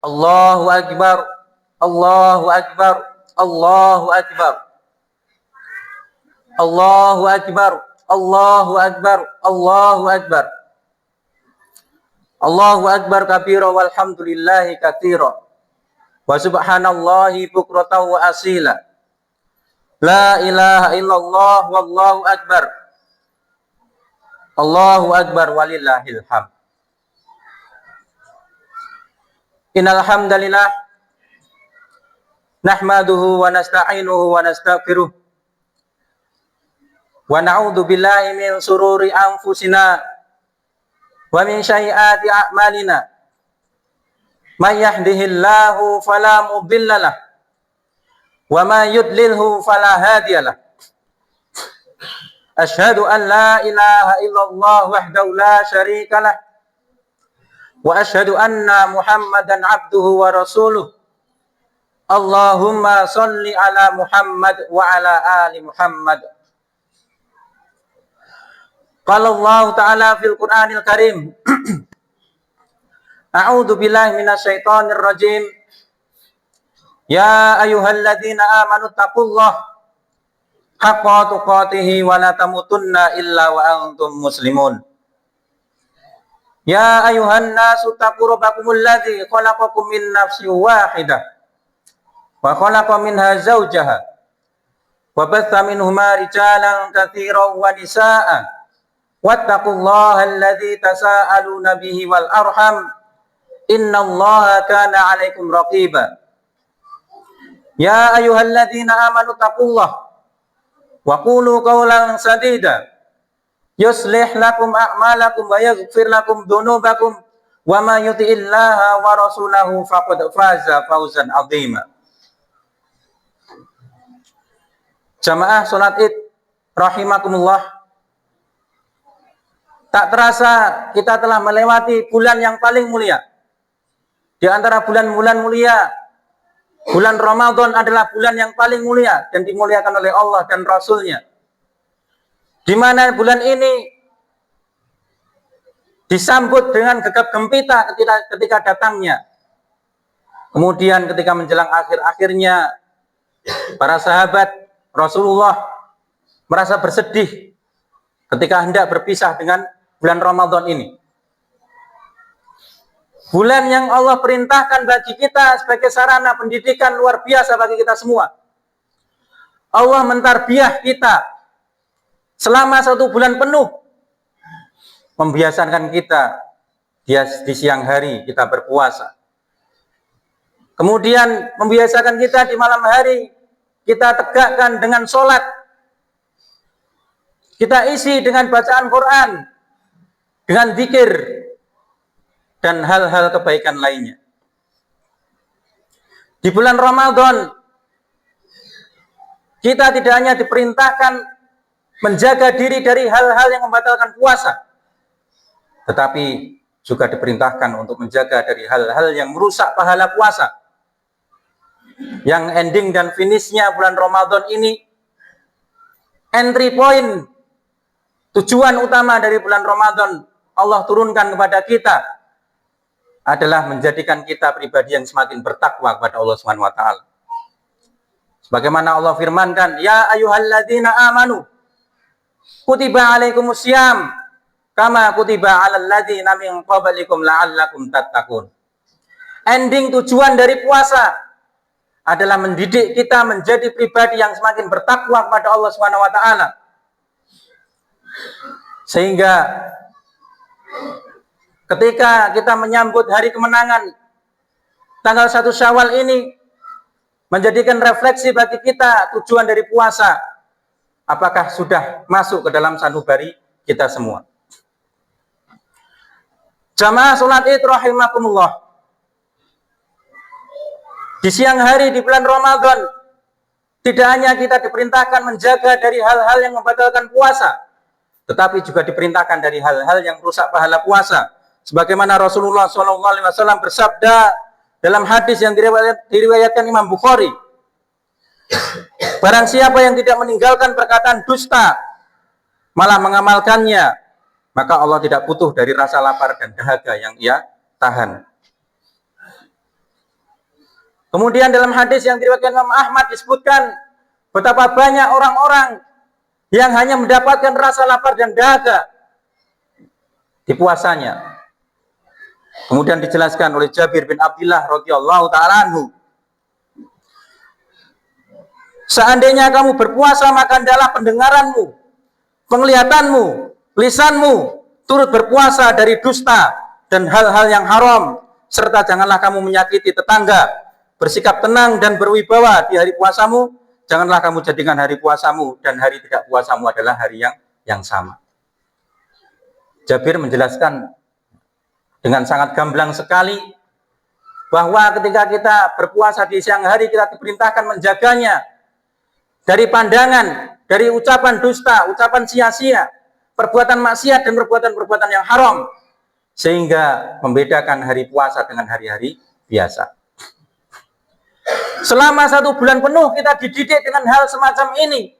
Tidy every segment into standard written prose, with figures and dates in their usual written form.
Allahu Akbar, Allahu Akbar, Allahu Akbar, Allahu Akbar, Allahu Akbar, Allahu Akbar, Allahu Akbar kabira walhamdulillahi katsira wa subhanallahi bukratan wa asila. La ilaha illallah wallahu akbar. Allahu akbar walillahil hamd. Innal hamdalillah nahmaduhu wa nasta'inuhu wa nastaghfiruh wa na'udzu billahi min sururi anfusina wa min sayyiati a'malina. May yahdihillahu fala mudhillalah wa may yudlilhu fala hadiyalah. Asyhadu an la ilaha illallah wahdahu la syarikalah wa asyhadu anna Muhammadan abduhu wa rasuluh. Allahumma sholli ala Muhammad wa ala ali Muhammad. Qala Allah Ta'ala fil Qur'anil Karim. A'udzu billahi minasyaitonir rajim. Ya ayyuhalladzina amanu taqullaha haqqa tuqatih wa la tamutunna illa wa antum muslimun. Ya ayuhan nasu taqu rabbakumul ladzi khalaqakum min nafsin wahidah wa khalaqa minha zawjaha wa batha minhuma rijalan katsiran wa nisaa'a wattaqullaha alladzi tasaaluna bihi wal arham innallaha kana 'alaikum raqiba. Ya ayyuhalladzina amanu taqullaha wa qulu qawlan sadida yuslih lakum a'malakum wa yaghfir lakum dhunubakum wa may yuti'illaha wa rasulahu faqad faza fawzan 'azima. Jamaah salat Id rahimakumullah. Tak terasa kita telah melewati bulan yang paling mulia. Di antara bulan-bulan mulia, bulan Ramadan adalah bulan yang paling mulia dan dimuliakan oleh Allah dan Rasul-Nya. Di mana bulan ini disambut dengan gegap gempita ketika datangnya. Kemudian ketika menjelang akhir-akhirnya, para sahabat Rasulullah merasa bersedih ketika hendak berpisah dengan bulan Ramadan ini. Bulan yang Allah perintahkan bagi kita sebagai sarana pendidikan luar biasa bagi kita semua. Allah mentarbiah kita selama 1 bulan penuh, membiasakan kita di siang hari kita berpuasa. Kemudian membiasakan kita di malam hari kita tegakkan dengan sholat. Kita isi dengan bacaan Quran, dengan zikir, dan hal-hal kebaikan lainnya. Di bulan Ramadan, kita tidak hanya diperintahkan menjaga diri dari hal-hal yang membatalkan puasa, tetapi juga diperintahkan untuk menjaga dari hal-hal yang merusak pahala puasa. Yang ending dan finishnya bulan Ramadan ini, entry point, tujuan utama dari bulan Ramadan Allah turunkan kepada kita adalah menjadikan kita pribadi yang semakin bertakwa kepada Allah Subhanahu wa taala. Sebagaimana Allah firmankan, ya ayyuhalladzina amanu kutiba alaikumusiyam kama kutiba alal ladzina min qablikum la'allakum tattaqun. Ending tujuan dari puasa adalah mendidik kita menjadi pribadi yang semakin bertakwa kepada Allah Subhanahu wa taala. Sehingga ketika kita menyambut hari kemenangan tanggal 1 Syawal ini menjadikan refleksi bagi kita tujuan dari puasa. Apakah sudah masuk ke dalam sanubari kita semua? Jamaah salat Id rahimakumullah. Di siang hari di bulan Ramadan, tidak hanya kita diperintahkan menjaga dari hal-hal yang membatalkan puasa, tetapi juga diperintahkan dari hal-hal yang merusak pahala puasa. Sebagaimana Rasulullah SAW bersabda dalam hadis yang diriwayatkan Imam Bukhari, barang siapa yang tidak meninggalkan perkataan dusta, malah mengamalkannya, maka Allah tidak butuh dari rasa lapar dan dahaga yang ia tahan. Kemudian dalam hadis yang diriwayatkan Imam Ahmad disebutkan betapa banyak orang-orang yang hanya mendapatkan rasa lapar dan dahaga di puasanya. Kemudian dijelaskan oleh Jabir bin Abdullah radhiyallahu taala anhu, seandainya kamu berpuasa maka hendaklah pendengaranmu, penglihatanmu, lisanmu turut berpuasa dari dusta dan hal-hal yang haram, serta janganlah kamu menyakiti tetangga, bersikap tenang dan berwibawa di hari puasamu. Janganlah kamu jadikan hari puasamu dan hari tidak puasamu adalah hari yang sama. Jabir menjelaskan dengan sangat gamblang sekali bahwa ketika kita berpuasa di siang hari, kita diperintahkan menjaganya dari pandangan, dari ucapan dusta, ucapan sia-sia, perbuatan maksiat dan perbuatan-perbuatan yang haram, sehingga membedakan hari puasa dengan hari-hari biasa. Selama 1 bulan penuh kita dididik dengan hal semacam ini,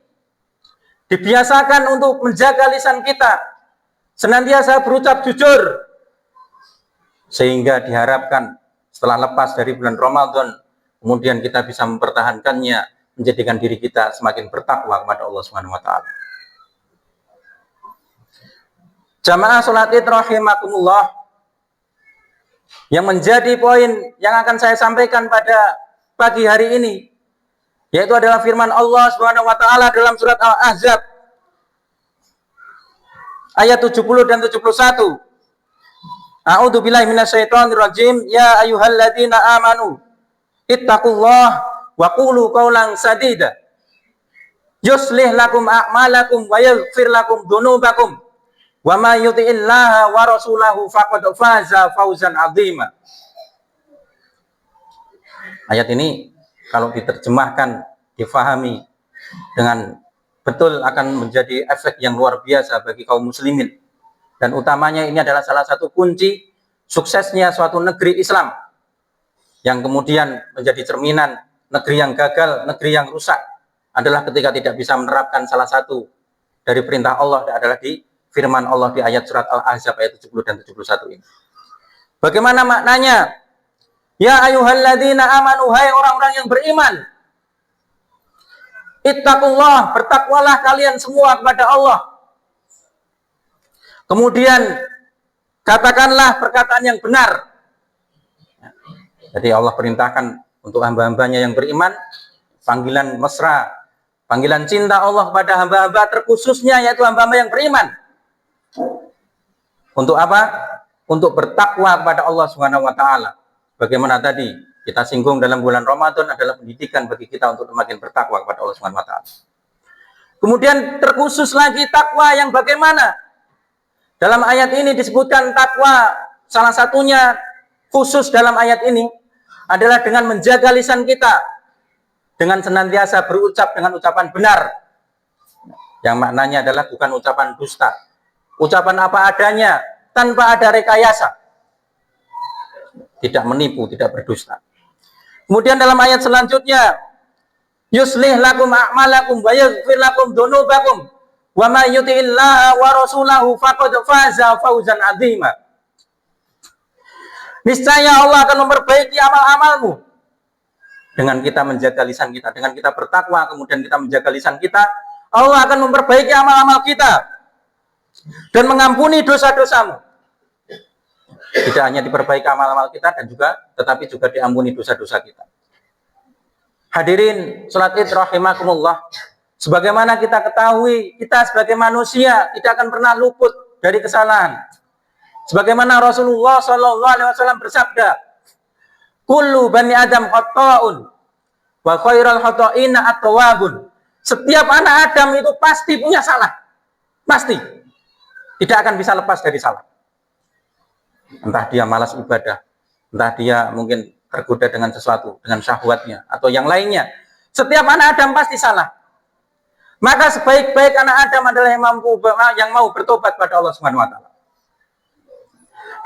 dibiasakan untuk menjaga lisan kita, senantiasa berucap jujur, sehingga diharapkan setelah lepas dari bulan Ramadan, kemudian kita bisa mempertahankannya, menjadikan diri kita semakin bertakwa kepada Allah Subhanahu wa taala. Jamaah salat Id rahimakumullah, yang menjadi poin yang akan saya sampaikan pada pagi hari ini, yaitu adalah firman Allah Subhanahu wa taala dalam surat Al-Ahzab ayat 70 dan 71. A'udzu billahi minasyaitonir rajim. Ya ayyuhalladzina amanu ittaqullah wa qulu qawlan sadida yuslih lakum a'malakum wa yaghfir lakum dzunubakum wa may yuti'illaha wa rasulahu faqad faza fawzan 'azima. Ayat ini kalau diterjemahkan, difahami dengan betul akan menjadi efek yang luar biasa bagi kaum muslimin. Dan utamanya ini adalah salah satu kunci suksesnya suatu negeri Islam, yang kemudian menjadi cerminan negeri yang gagal, negeri yang rusak, adalah ketika tidak bisa menerapkan salah satu dari perintah Allah, adalah di firman Allah di ayat surat Al-Ahzab ayat 70 dan 71 ini. Bagaimana maknanya? Ya ayyuhalladzina amanu, hai orang-orang yang beriman, ittaqullah, bertakwalah kalian semua kepada Allah. Kemudian katakanlah perkataan yang benar. Jadi Allah perintahkan untuk hamba-hambanya yang beriman, panggilan mesra, panggilan cinta Allah kepada hamba-hamba terkhususnya, yaitu hamba-hamba yang beriman. Untuk apa? Untuk bertakwa kepada Allah Subhanahu wa taala. Bagaimana tadi kita singgung dalam bulan Ramadan adalah pendidikan bagi kita untuk semakin bertakwa kepada Allah Subhanahu wa taala. Kemudian terkhusus lagi takwa yang bagaimana? Dalam ayat ini disebutkan takwa, salah satunya khusus dalam ayat ini adalah dengan menjaga lisan kita, dengan senantiasa berucap dengan ucapan benar, yang maknanya adalah bukan ucapan dusta, ucapan apa adanya tanpa ada rekayasa, tidak menipu, tidak berdusta. Kemudian dalam ayat selanjutnya, yuslih lakum a'malakum wa yaghfir lakum dzunubakum wa may yuti'illaha wa rasulahu faqad faza fawzan 'azima. Niscaya Allah akan memperbaiki amal-amalmu. Dengan kita menjaga lisan kita, dengan kita bertakwa, kemudian kita menjaga lisan kita, Allah akan memperbaiki amal-amal kita dan mengampuni dosa-dosamu. Tidak hanya diperbaiki amal-amal kita, dan juga tetapi juga diampuni dosa-dosa kita. Hadirin salat Id rahimakumullah, sebagaimana kita ketahui, kita sebagai manusia tidak akan pernah luput dari kesalahan. Sebagaimana Rasulullah SAW bersabda, kullu bani Adam khata'un wa khairal khata'ina at-tawwabun. Setiap anak Adam itu pasti punya salah. Pasti. Tidak akan bisa lepas dari salah. Entah dia malas ibadah, entah dia mungkin tergoda dengan sesuatu, dengan syahwatnya, atau yang lainnya. Setiap anak Adam pasti salah. Maka sebaik-baik anak Adam adalah yang mau bertobat pada Allah Subhanahu wa taala.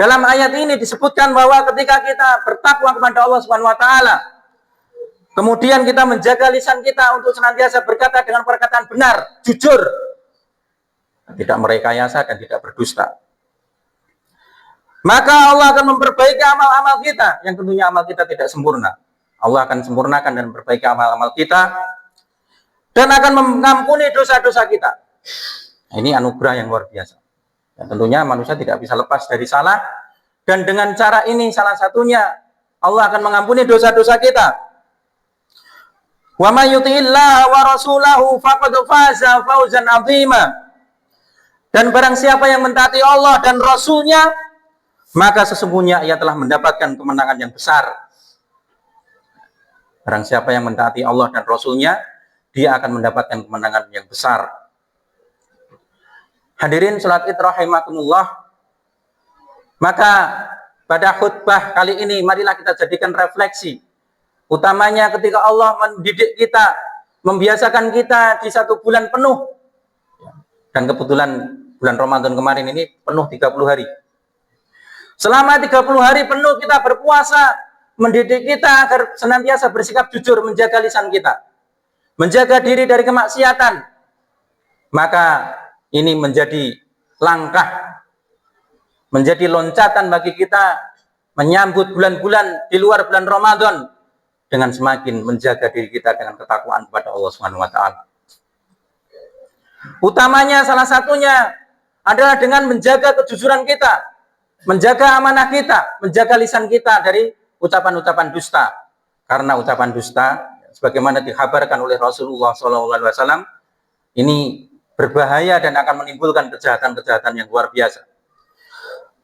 Dalam ayat ini disebutkan bahwa ketika kita bertakwa kepada Allah Subhanahu wa taala, kemudian kita menjaga lisan kita untuk senantiasa berkata dengan perkataan benar, jujur, tidak merekayasa dan tidak berdusta, maka Allah akan memperbaiki amal-amal kita, yang tentunya amal kita tidak sempurna. Allah akan sempurnakan dan perbaiki amal-amal kita dan akan mengampuni dosa-dosa kita. Ini anugerah yang luar biasa. Dan tentunya manusia tidak bisa lepas dari salah, dan dengan cara ini salah satunya Allah akan mengampuni dosa-dosa kita. Wa may yuti'illah wa rasulahu faqad faza fawzan 'azima. Dan barang siapa yang mentaati Allah dan Rasulnya, maka sesungguhnya ia telah mendapatkan kemenangan yang besar. Barang siapa yang mentaati Allah dan Rasulnya, dia akan mendapatkan kemenangan yang besar. Hadirin salat Id rahimakumullah. Maka pada khutbah kali ini marilah kita jadikan refleksi. Utamanya ketika Allah mendidik kita, membiasakan kita di satu bulan penuh. Dan kebetulan bulan Ramadan kemarin ini penuh 30 hari. Selama 30 hari penuh kita berpuasa, mendidik kita agar senantiasa bersikap jujur, menjaga lisan kita, menjaga diri dari kemaksiatan. Maka ini menjadi langkah, menjadi loncatan bagi kita menyambut bulan-bulan di luar bulan Ramadan dengan semakin menjaga diri kita dengan ketakwaan kepada Allah Subhanahu wa taala. Utamanya salah satunya adalah dengan menjaga kejujuran kita, menjaga amanah kita, menjaga lisan kita dari ucapan-ucapan dusta. Karena ucapan dusta, sebagaimana dikhabarkan oleh Rasulullah SAW, ini berbahaya dan akan menimbulkan kejahatan-kejahatan yang luar biasa.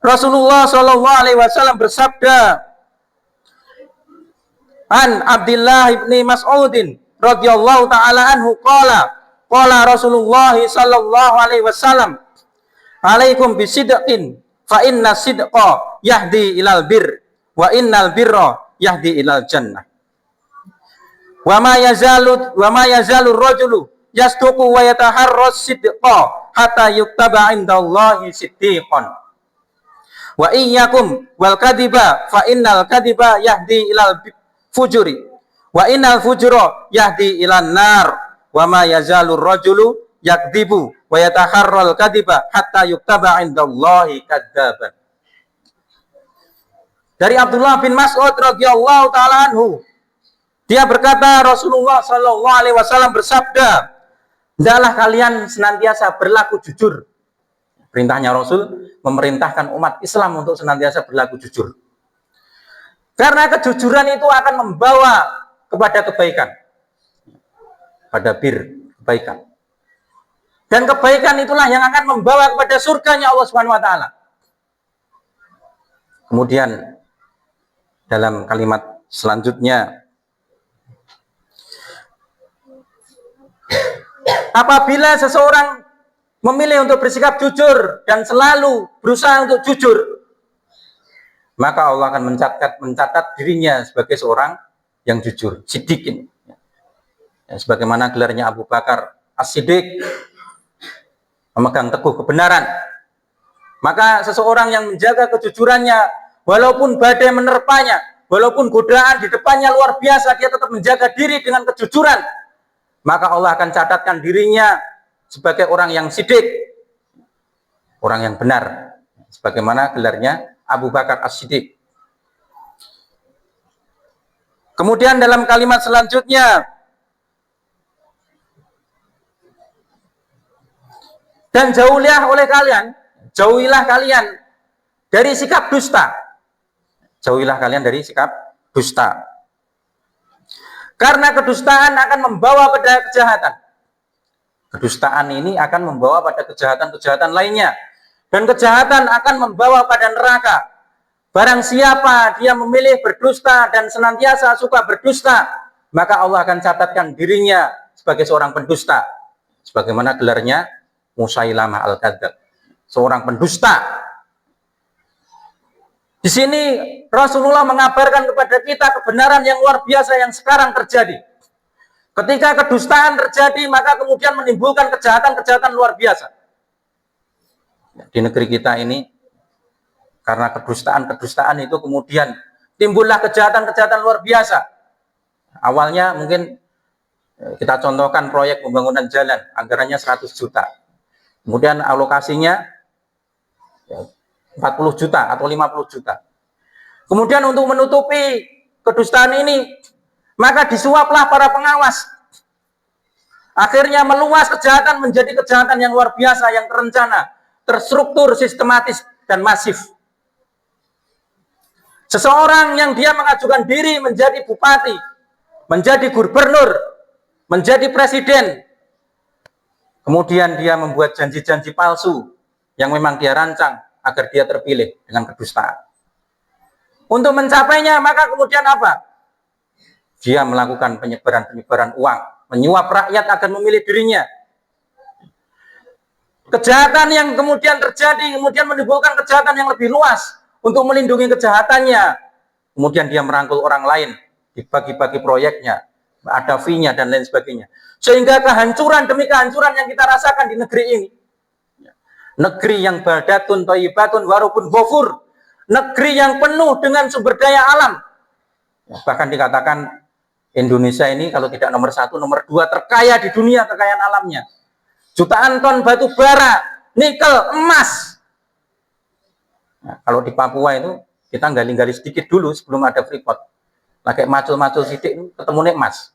Rasulullah SAW bersabda, An Abdullah ibni Mas'udin radhiyallahu ta'ala anhu qala Rasulullah sallallahu alaihi wasallam, alaikum bisidqin fa inna sidqa yahdi ilal bir wa innal birra yahdi ilal jannah. Wa ma yazalu rajulu yasduqu wa yataharras sidqa hatta yuktaba indallahi siddiqan. Wa iyyakum wal kadiba fa innal kadiba yahdi ilal fujuri wa innal fujura yahdi ilan nar. Wa ma yazalur rajulu yakdzibu wa yataharral kadiba hatta yuktaba indallahi kadzaban. Dari Abdullah bin Mas'ud radhiyallahu taala anhu, dia berkata, Rasulullah sallallahu alaihi wasallam bersabda, hendaklah kalian senantiasa berlaku jujur. Perintahnya Rasul memerintahkan umat Islam untuk senantiasa berlaku jujur. Karena kejujuran itu akan membawa kepada kebaikan. Pada kebaikan. Dan kebaikan itulah yang akan membawa kepada surganya Allah Subhanahu wa taala. Kemudian dalam kalimat selanjutnya, apabila seseorang memilih untuk bersikap jujur dan selalu berusaha untuk jujur, maka Allah akan mencatat dirinya sebagai seorang yang jujur, siddiqin. Ya, sebagaimana gelarnya Abu Bakar As-Siddiq, memegang teguh kebenaran. Maka seseorang yang menjaga kejujurannya, walaupun badai menerpanya, walaupun godaan di depannya luar biasa, dia tetap menjaga diri dengan kejujuran, maka Allah akan catatkan dirinya sebagai orang yang siddiq, orang yang benar, sebagaimana gelarnya Abu Bakar As-Siddiq. Kemudian dalam kalimat selanjutnya, dan jauhilah kalian dari sikap dusta. Jauhilah kalian dari sikap dusta. Karena kedustaan akan membawa pada kejahatan. Kedustaan ini akan membawa pada kejahatan-kejahatan lainnya. Dan kejahatan akan membawa pada neraka. Barang siapa dia memilih berdusta dan senantiasa suka berdusta, maka Allah akan catatkan dirinya sebagai seorang pendusta. Sebagaimana gelarnya Musailamah al-Kadzdzab, seorang pendusta. Di sini Rasulullah mengabarkan kepada kita kebenaran yang luar biasa yang sekarang terjadi. Ketika kedustaan terjadi, maka kemudian menimbulkan kejahatan-kejahatan luar biasa. Di negeri kita ini, karena kedustaan itu kemudian timbullah kejahatan-kejahatan luar biasa. Awalnya mungkin kita contohkan proyek pembangunan jalan, anggarannya 100 juta. Kemudian alokasinya 40 juta atau 50 juta. Kemudian untuk menutupi kedustaan ini, Maka disuaplah para pengawas. Akhirnya meluas kejahatan menjadi kejahatan yang luar biasa, yang terencana, terstruktur, sistematis, dan masif. Seseorang yang dia mengajukan diri menjadi bupati, menjadi gubernur, menjadi presiden, kemudian dia membuat janji-janji palsu yang memang dia rancang agar dia terpilih dengan kedustaan. Untuk mencapainya, maka kemudian apa? Dia melakukan penyebaran uang, menyuap rakyat agar memilih dirinya. Kejahatan yang kemudian terjadi, kemudian menimbulkan kejahatan yang lebih luas. Untuk melindungi kejahatannya, kemudian dia merangkul orang lain, dibagi-bagi proyeknya, ada fee-nya dan lain sebagainya. Sehingga kehancuran demi kehancuran yang kita rasakan di negeri ini. Negeri yang baldatun thayyibatun warubun ghafur. Negeri yang penuh dengan sumber daya alam. Bahkan dikatakan Indonesia ini kalau tidak nomor 1, nomor 2 terkaya di dunia kekayaan alamnya. Jutaan ton batu bara, nikel, emas. Nah, kalau di Papua itu kita gali-gali sedikit dulu sebelum ada Freeport. Pakai macul-macul sidik ketemu emas.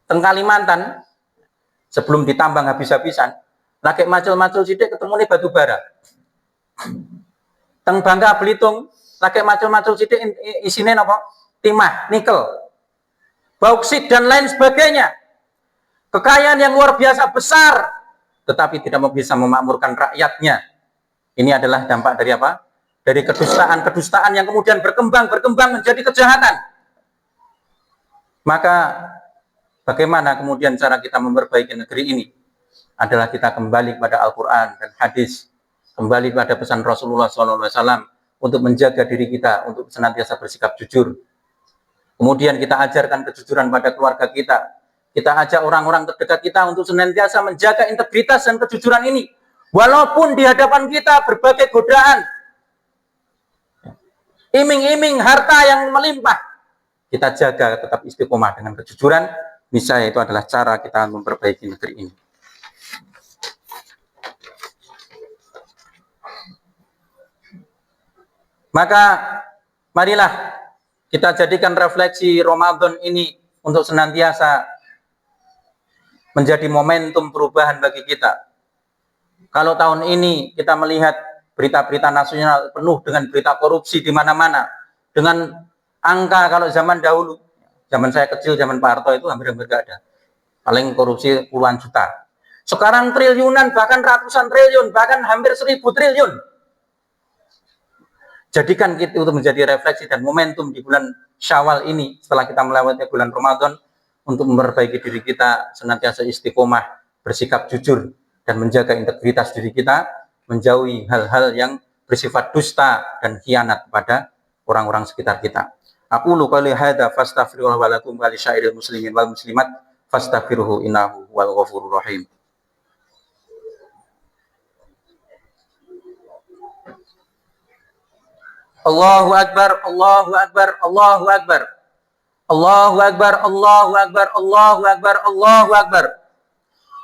Teng Kalimantan sebelum ditambang habis-habisan, pakai macul-macul sidik ketemu batu bara. Teng Bangka Belitung pakai macul-macul sidik isinya apa? Timah, nikel, bauksit dan lain sebagainya. Kekayaan yang luar biasa besar, tetapi tidak bisa memakmurkan rakyatnya. Ini adalah dampak dari apa? Dari kedustaan yang kemudian berkembang menjadi kejahatan. Maka bagaimana kemudian cara kita memperbaiki negeri ini? Adalah kita kembali pada Al-Quran dan hadis, kembali pada pesan Rasulullah SAW untuk menjaga diri kita, untuk senantiasa bersikap jujur. Kemudian kita ajarkan kejujuran pada keluarga kita. Kita ajak orang-orang terdekat kita untuk senantiasa menjaga integritas dan kejujuran ini. Walaupun di hadapan kita berbagai godaan, iming-iming harta yang melimpah, kita jaga tetap istiqomah dengan kejujuran. Niscaya itu adalah cara kita memperbaiki negeri ini. Maka marilah kita jadikan refleksi Ramadan ini untuk senantiasa menjadi momentum perubahan bagi kita. Kalau tahun ini kita melihat berita-berita nasional penuh dengan berita korupsi di mana-mana, dengan angka kalau zaman dahulu, zaman saya kecil, zaman Pak Harto itu hampir-hampir gak ada. Paling korupsi puluhan juta. Sekarang triliunan, bahkan ratusan triliun, bahkan hampir 1000 triliun. Jadikan kita untuk menjadi refleksi dan momentum di bulan Syawal ini, setelah kita melewati bulan Ramadan, untuk memperbaiki diri kita, senantiasa istiqomah, bersikap jujur, dan menjaga integritas diri kita, menjauhi hal-hal yang bersifat dusta dan khianat pada orang-orang sekitar kita. Aqulu qouli hadza fastaghfirullaha wa lakum wa lisyairil muslimin wal muslimat fastaghfiruhu innahu wal ghafurur rahim. Allahu akbar, Allahu akbar, Allahu akbar. Allahu akbar, Allahu akbar, Allahu akbar, Allahu akbar.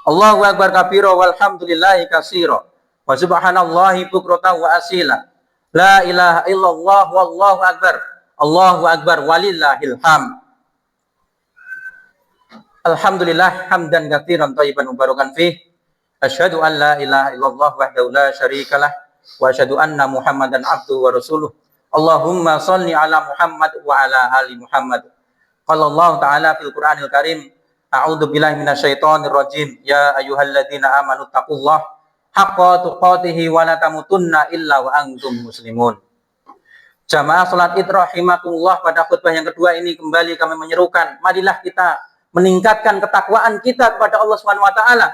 Allahu akbar kabira walhamdulillahi katsira. Wa subhanallahi bukratan wa asila. La ilaha illallah wallahu akbar. Allahu akbar walillahil hamd. Alhamdulillah hamdan katsiran thayyiban mubarakan fih. Asyhadu an la ilaha illallah wahdahu la syarikalah wa asyhadu anna Muhammadan abduhu wa rasuluh. Allahumma shalli ala Muhammad wa ala ali Muhammad. Qala Allah ta'ala fil Qur'anil Karim, a'udzu billahi minasyaitonir rajim. Ya ayyuhalladzina amanu taqullaha haqqa tuqatih wa la tamutunna illa wa antum muslimun. Jamaah salat Id rahimakumullah, pada khutbah yang kedua ini kembali kami menyerukan, marilah kita meningkatkan ketakwaan kita kepada Allah Subhanahu wa taala,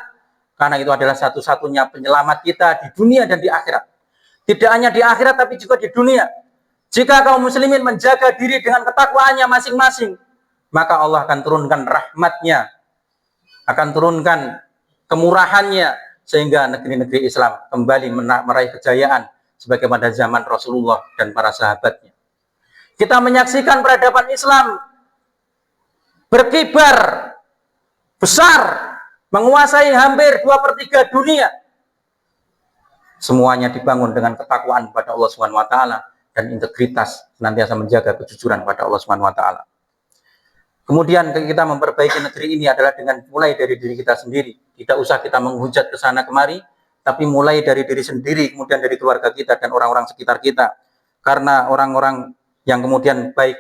karena itu adalah satu-satunya penyelamat kita di dunia dan di akhirat. Tidak hanya di akhirat tapi juga di dunia. Jika kaum muslimin menjaga diri dengan ketakwaannya masing-masing, maka Allah akan turunkan rahmatnya, akan turunkan kemurahannya, sehingga negeri-negeri Islam kembali meraih kejayaan sebagaimana zaman Rasulullah dan para sahabatnya. Kita menyaksikan peradaban Islam berkibar besar, menguasai hampir 2/3 dunia. Semuanya dibangun dengan ketakwaan kepada Allah Subhanahu wa taala dan integritas, senantiasa menjaga kejujuran kepada Allah Subhanahu wa taala. Kemudian kita memperbaiki negeri ini adalah dengan mulai dari diri kita sendiri. Tidak usah kita menghujat ke sana kemari, tapi mulai dari diri sendiri, kemudian dari keluarga kita dan orang-orang sekitar kita. Karena orang-orang yang kemudian baik,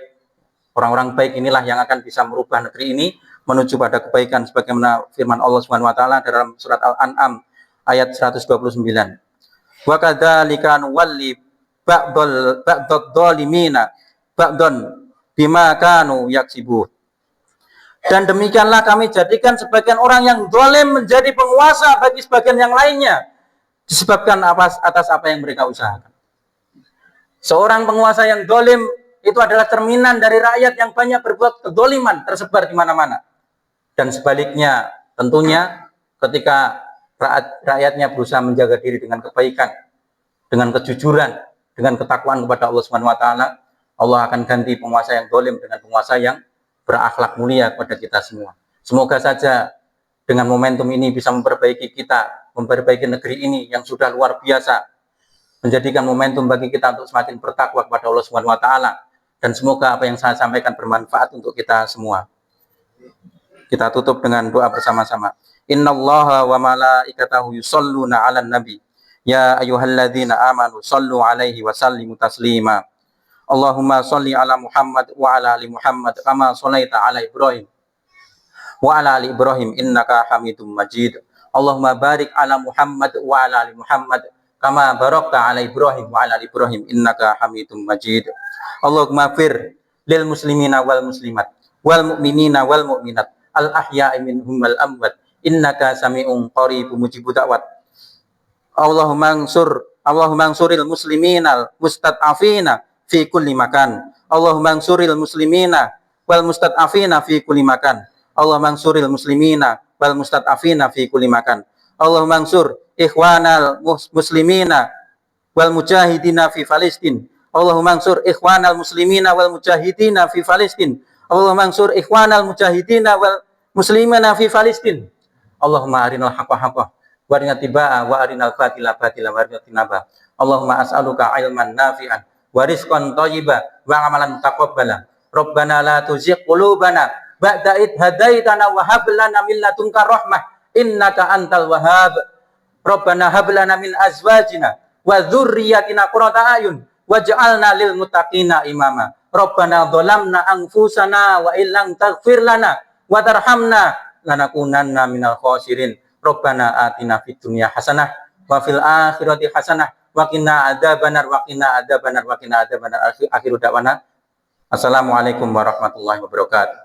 orang-orang baik inilah yang akan bisa merubah negeri ini menuju pada kebaikan sebagaimana firman Allah Subhanahu wa taala dalam surat Al-An'am ayat 129. Wa kadzalika nuwalli ba'dal dhalimina ba'don bima kanu yaksibun. Dan demikianlah kami jadikan sebagian orang yang zalim menjadi penguasa bagi sebagian yang lainnya disebabkan atas apa yang mereka usahakan. Seorang penguasa yang zalim itu adalah cerminan dari rakyat yang banyak berbuat kezaliman tersebar di mana-mana. Dan sebaliknya, tentunya ketika rakyatnya berusaha menjaga diri dengan kebaikan, dengan kejujuran, dengan ketakwaan kepada Allah Subhanahu wa taala, Allah akan ganti penguasa yang zalim dengan penguasa yang berakhlak mulia kepada kita semua. Semoga saja dengan momentum ini bisa memperbaiki kita, memperbaiki negeri ini yang sudah luar biasa, menjadikan momentum bagi kita untuk semakin bertakwa kepada Allah Subhanahu wa taala, dan semoga apa yang saya sampaikan bermanfaat untuk kita semua. Kita tutup dengan doa bersama-sama. Innallaha wa malaikatahu yusholluna 'alan nabi. Ya ayyuhalladzina amanu shallu 'alaihi wa sallimu taslima. Allahumma sholli ala Muhammad wa ala ali Muhammad kama sholaita ala Ibrahim wa ala ali Ibrahim innaka Hamidum Majid. Allahumma barik ala Muhammad wa ala ali Muhammad kama barakta ala Ibrahim wa ala ali Ibrahim innaka Hamidum Majid. Allahumma fir lil muslimina wal muslimat wal mu'minina wal mu'minat al ahya'i minhum wal amwat innaka sami'un qaribun mujibud da'wat. Allahumma ansuril musliminal mustad'afina fi kulli makan. Allahumma ansuril muslimina wal mustad'afina fi kulli makan. Allahumma ansuril muslimina wal mustad'afina fi kulli makan. Allahumma ansur ikhwanal muslimina wal mujahidina fi Palestin. Allahumma ansur ikhwanal muslimina wal mujahidina fi Palestin. Allahumma ansur ikhwanal mujahidina wal muslimina fi Palestin. Allahumma arinal haqqa haqqa wa arina tibaa wa arinal batila batila wa arina tinaba. Allahumma as'aluka ilman nafi'an wa rizqan thayyiban wa amalan taqabbala. Rabbana la tuzigh qulubana ba'da id hadaitana wa hab lana min ladunka rahmah innaka antal wahhab. Rabbana hab lana min azwajina wa dzurriyyatina qurrata a'yun waj'alna lil muttaqina imama. Rabbana dhalamna anfusana wa illam taghfir lana wa tarhamna lanakunanna minal khasirin. Rabbana atina fid dunya hasanah wa fil akhirati hasanah wa qina adzabannar wa qina adzabannar wa qina adzabannar. Akhiru da'wana assalamualaikum warahmatullahi wabarakatuh.